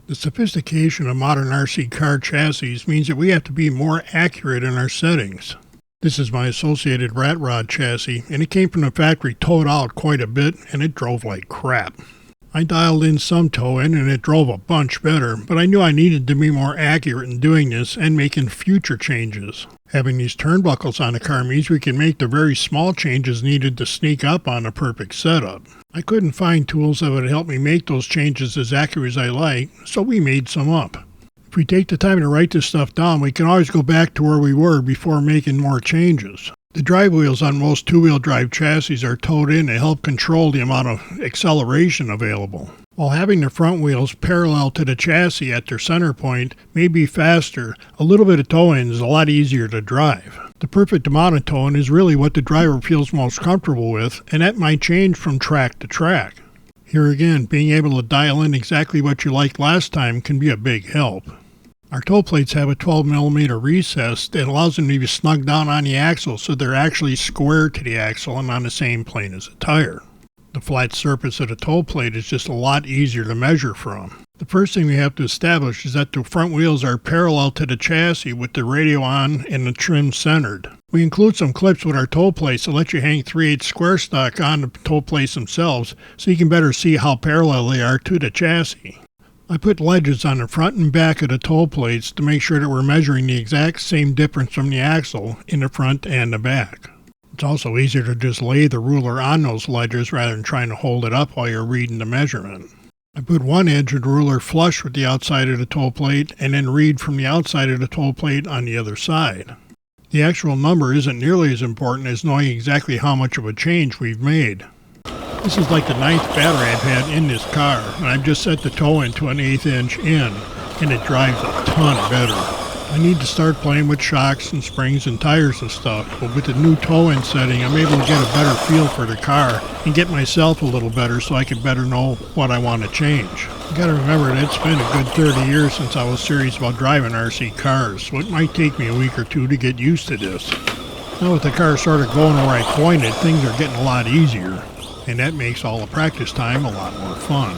The sophistication of modern RC car chassis means that we have to be more accurate in our settings. This is my Associated Rat Rod chassis, and it came from the factory towed out quite a bit, and it drove like crap. I dialed in some tow-in, and it drove a bunch better, but I knew I needed to be more accurate in doing this and making future changes. Having these turnbuckles on the car means we can make the very small changes needed to sneak up on a perfect setup. I couldn't find tools that would help me make those changes as accurate as I like, so we made some up. If we take the time to write this stuff down, we can always go back to where we were before making more changes. The drive wheels on most two-wheel drive chassis are towed in to help control the amount of acceleration available. While having the front wheels parallel to the chassis at their center point may be faster, a little bit of towing is a lot easier to drive. The perfect amount of towing is really what the driver feels most comfortable with, and that might change from track to track. Here again, being able to dial in exactly what you liked last time can be a big help. Our tow plates have a 12mm recess that allows them to be snug down on the axle so they're actually square to the axle and on the same plane as the tire. The flat surface of the tow plate is just a lot easier to measure from. The first thing we have to establish is that the front wheels are parallel to the chassis with the radio on and the trim centered. We include some clips with our tow plates to let you hang 3/8 square stock on the tow plates themselves so you can better see how parallel they are to the chassis. I put ledges on the front and back of the tow plates to make sure that we're measuring the exact same difference from the axle in the front and the back. It's also easier to just lay the ruler on those ledges rather than trying to hold it up while you're reading the measurement. I put one edge of the ruler flush with the outside of the tow plate and then read from the outside of the tow plate on the other side. The actual number isn't nearly as important as knowing exactly how much of a change we've made. This is like the 9th battery I've had in this car, and I've just set the tow into an 1/8 inch in, and it drives a ton better. I need to start playing with shocks and springs and tires and stuff, but with the new tow-in setting, I'm able to get a better feel for the car and get myself a little better so I can better know what I want to change. You gotta remember that it's been a good 30 years since I was serious about driving RC cars, so it might take me a week or two to get used to this. Now with the car sort of going where I pointed, things are getting a lot easier, and that makes all the practice time a lot more fun.